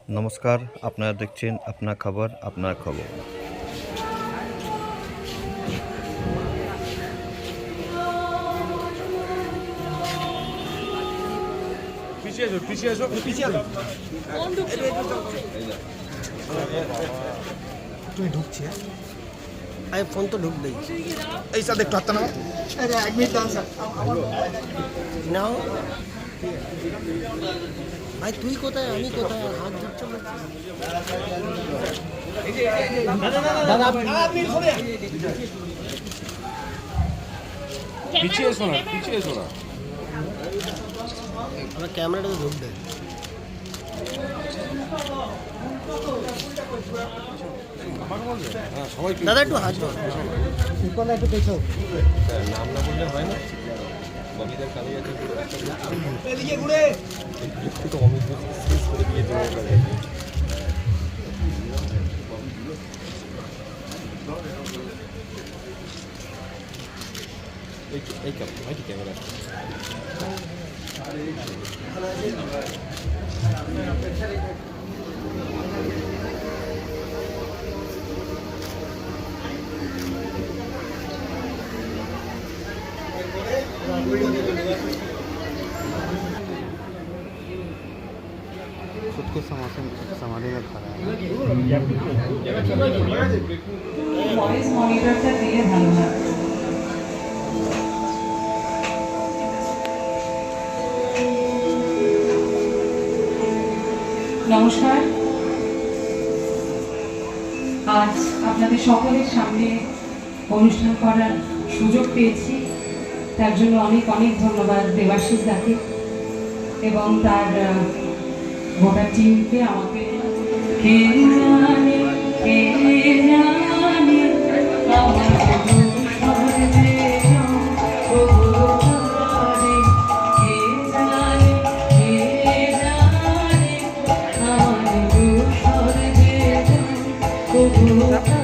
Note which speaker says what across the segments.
Speaker 1: নমস্কার, আপনারা দেখছেন আপনার খবর আপনার খবর।
Speaker 2: তুমি ঢুকছি আমি ফোন তো ঢুকবেই এই স্যার একটু হাতটা নাও এক মিনিট দাঁড়ান স্যার নাও ভাই তুই কোথায় আমি কোথায় হাত ঢুকছো
Speaker 3: পিছিয়ে এসো না, পিছিয়ে এসো না।
Speaker 2: ক্যামেরাটা তো ঢুকবে
Speaker 3: হ্যাঁ, সবাই
Speaker 2: দাদা একটু হাত একটু দেখো
Speaker 3: নাম না বললে হয় না। ববিদের কাজে আছে একটু তো অমিত শেষ করে দিয়ে দেবো কাজে। এই ক্যামেরা
Speaker 4: खुद को समाधि में खड़ा है
Speaker 5: ভয়েস মনিটরটা দিলে ভালো হয়। নমস্কার, আজ আপনাদের সকলের সামনে অনুষ্ঠান করার সুযোগ পেয়েছি, তার জন্য অনেক অনেক ধন্যবাদ দেবাশিস দাকে এবং তার গোটা টিমকে। আমাকে কে জানে, কে জানে আমার স্বর্গে কোথায়, কে জানে, কে জানে আমার স্বর্গে কোথায়।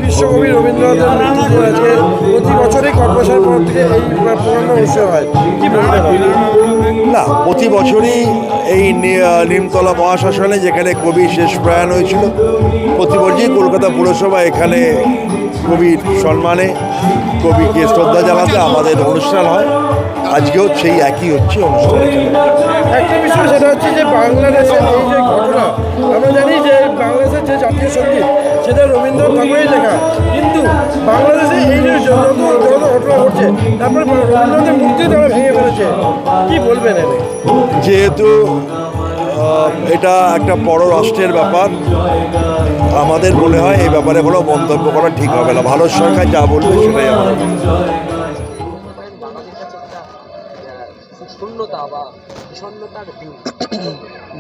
Speaker 6: বিশ্বকবি রবীন্দ্রনাথের আজকে প্রতি বছরই কর্পোরেশন পর থেকে এই প্রোগ্রামটা অনুষ্ঠিত হয়। কি বলবেন?
Speaker 7: না, প্রতি বছরই এই নিমতলা মহাশ্মশানে যেখানে কবি শেষ প্রয়াণ হয়েছিল, প্রতি বছরই কলকাতা পুরসভা এখানে কবির সম্মানে কবিকে শ্রদ্ধা জানাতে আমাদের অনুষ্ঠান হয়। আজকেও সেই একই হচ্ছে অনুষ্ঠান।
Speaker 6: একটা বিষয় সেটা হচ্ছে যে বাংলাদেশের এই যে ঘটনা, আমরা জানি যে বাংলাদেশের যে জাতীয় সঙ্গীত সেটা রবীন্দ্রনাথ ঠাকুরের লেখা, কিন্তু বাংলাদেশে এই যে যত ঘটনা ঘটছে তারপরে রবীন্দ্রনাথের মূর্তি তারা ভেঙে ফেলেছে, কি বলবেন?
Speaker 7: যেহেতু এটা একটা বড় রাষ্ট্রের ব্যাপার, আমাদের মনে হয় এই ব্যাপারে কোনো মন্তব্য করা ঠিক হবে না। ভারত সরকার যা বলবে সেটাই আমরা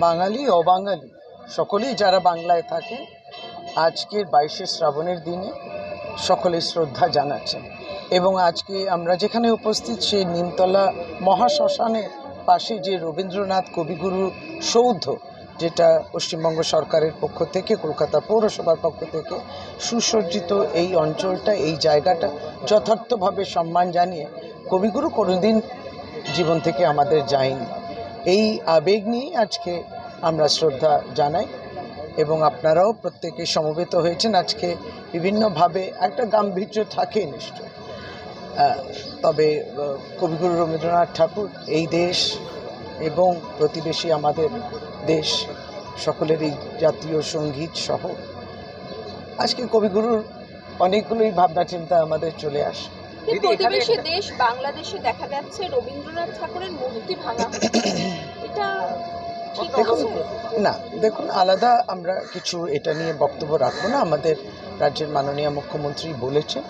Speaker 2: বাঙালি অবাঙালি সকলেই যারা বাংলায় থাকে আজকের 22শে শ্রাবণের দিনে সকলে শ্রদ্ধা জানাচ্ছেন। এবং আজকে আমরা যেখানে উপস্থিত সেই নিমতলা মহাশ্মশানের পাশে যে রবীন্দ্রনাথ কবিগুরু সৌধ, যেটা পশ্চিমবঙ্গ সরকারের পক্ষ থেকে, কলকাতা পৌরসভার পক্ষ থেকে সুসজ্জিত এই অঞ্চলটা, এই জায়গাটা যথার্থভাবে সম্মান জানিয়ে কবিগুরু কোনোদিন জীবন থেকে আমাদের যায়নি। এই আবেগ নিয়ে আজকে আমরা শ্রদ্ধা জানাই এবং আপনারাও প্রত্যেকে সমবেত হয়েছেন। আজকে বিভিন্নভাবে একটা গাম্ভীর্য থাকে নিশ্চয়, তবে কবিগুরু রবীন্দ্রনাথ ঠাকুর এই দেশ এবং প্রতিবেশী আমাদের দেশ সকলেরই জাতীয় সঙ্গীত সহ আজকে কবিগুরুর অনেকগুলোই ভাবনা চিন্তা আমাদের চলে আসে।
Speaker 8: প্রতিবেশী দেশ বাংলাদেশে দেখা যাচ্ছে রবীন্দ্রনাথ ঠাকুরের মূর্তি ভাঙা এটা ঠিক আছে?
Speaker 2: না, দেখুন, আলাদা আমরা কিছু এটা নিয়ে বক্তব্য রাখবো না। আমাদের রাজ্যের মাননীয় মুখ্যমন্ত্রী বলেছেন,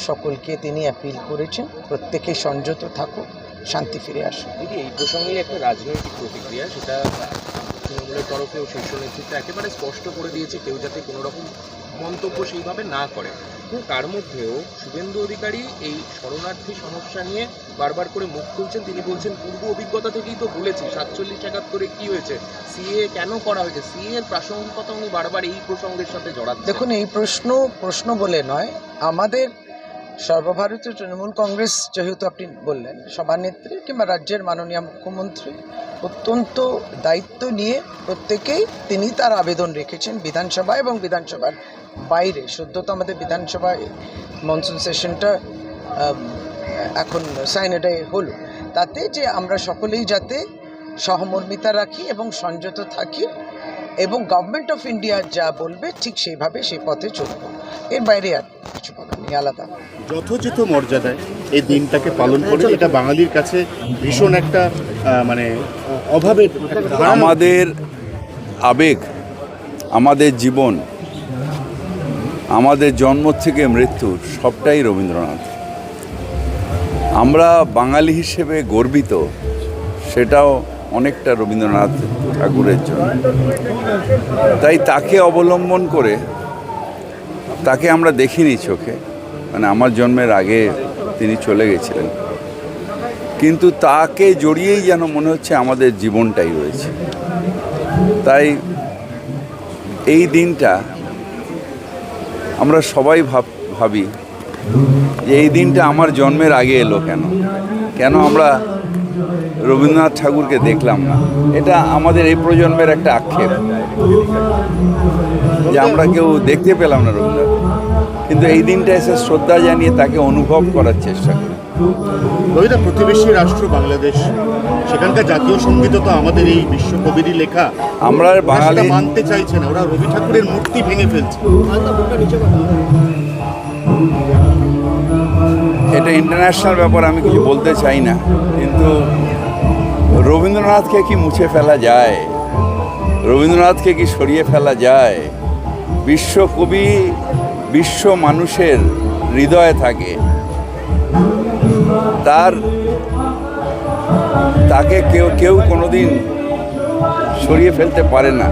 Speaker 2: সকলকে তিনি অ্যাপিল করেছেন প্রত্যেকে সংযত থাকুক, শান্তি ফিরে আসুন।
Speaker 3: দিদি, এই প্রসঙ্গে একটা রাজনৈতিক প্রতিক্রিয়া, সেটা তৃণমূলের তরফেও শীর্ষ নেতৃত্ব একেবারে স্পষ্ট করে দিয়েছে কেউ যাতে কোনো রকম মন্তব্য সেইভাবে না করে। তার মধ্যেও শুভেন্দু অধিকারী এই শরণার্থী সমস্যা নিয়ে বারবার করে মুখ খুলছেন। তিনি বলছেন পূর্ব অভিজ্ঞতা থেকেই তো বলেছি 47-71 কি হয়েছে, সিএ কেন করা হয়েছে, সিএ এর প্রাসঙ্গিকতা উনি বারবার এই প্রসঙ্গের সাথে জড়াচ্ছেন।
Speaker 2: দেখুন, এই প্রশ্ন বলে নয়, আমাদের সর্বভারতীয় তৃণমূল কংগ্রেস, যেহেতু আপনি বললেন, সভানেত্রী কিংবা রাজ্যের মাননীয় মুখ্যমন্ত্রী অত্যন্ত দায়িত্ব নিয়ে প্রত্যেকেই তিনি তার আবেদন রেখেছেন বিধানসভা এবং বিধানসভার বাইরে। সদ্যত আমাদের বিধানসভায় মনসুন সেশনটা এখন সাইনেডে হলো, তাতে যে আমরা সকলেই যাতে সহমর্মিতা রাখি এবং সংযত থাকি এবং গভর্নমেন্ট অফ ইন্ডিয়া যা বলবে ঠিক সেইভাবে সেই পথে চলব। এর বাইরে আর কিছু বলার নেই আলাদা।
Speaker 9: যথোচিত মর্যাদায় এই দিনটাকে পালন করে, এটা বাঙালির কাছে ভীষণ একটা মানে অভাবের।
Speaker 7: আমাদের আবেগ, আমাদের জীবন, আমাদের জন্ম থেকে মৃত্যু সবটাই রবীন্দ্রনাথ। আমরা বাঙালি হিসেবে গর্বিত, সেটাও অনেকটা রবীন্দ্রনাথ ঠাকুরের জন্য। তাই তাকে অবলম্বন করে, তাকে আমরা দেখিনি চোখে, মানে আমার জন্মের আগে তিনি চলে গেছিলেন, কিন্তু তাকে জড়িয়েই যেন মনে হচ্ছে আমাদের জীবনটাই রয়েছে। তাই এই দিনটা আমরা সবাই ভাবি যে এই দিনটা আমার জন্মের আগে এলো কেন আমরা রবীন্দ্রনাথ ঠাকুরকে দেখলাম না। এটা আমাদের এই প্রজন্মের একটা আক্ষেপ যে আমরা কেউ দেখতে পেলাম না রবীন্দ্রনাথ, কিন্তু এই দিনটা এসে শ্রদ্ধা জানিয়ে তাকে অনুভব করার চেষ্টা করি।
Speaker 9: রবিদা, প্রতিবেশী রাষ্ট্র বাংলাদেশ, সেখানকার জাতীয় সঙ্গীত তো আমাদের এই বিশ্বকবিরই লেখা।
Speaker 7: আমরা বাঙালি
Speaker 9: মানতে চাইছে না, ওরা রবি ঠাকুরের মূর্তি ভেঙে ফেলছে।
Speaker 7: এটা ইন্টারন্যাশনাল ব্যাপার, আমি কিছু বলতে চাই না, কিন্তু রবীন্দ্রনাথকে কি মুছে ফেলা যায়? রবীন্দ্রনাথকে কি সরিয়ে ফেলা যায়? বিশ্বকবি বিশ্ব মানুষের হৃদয়ে থাকে, তাকে কেউ কোনোদিন সরিয়ে ফেলতে পারে না।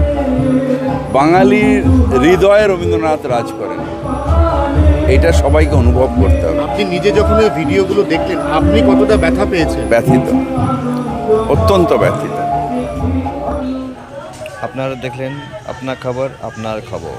Speaker 7: বাঙালির হৃদয়ে রবীন্দ্রনাথ রাজ করেন, এটা সবাইকে অনুভব করতে হবে।
Speaker 9: আপনি নিজে যখন এই ভিডিওগুলো দেখলেন, আপনি কতটা ব্যথা পেয়েছেন?
Speaker 7: ব্যথিত, অত্যন্ত ব্যথিত।
Speaker 1: আপনারা দেখলেন আপনার খবর, আপনার খবর।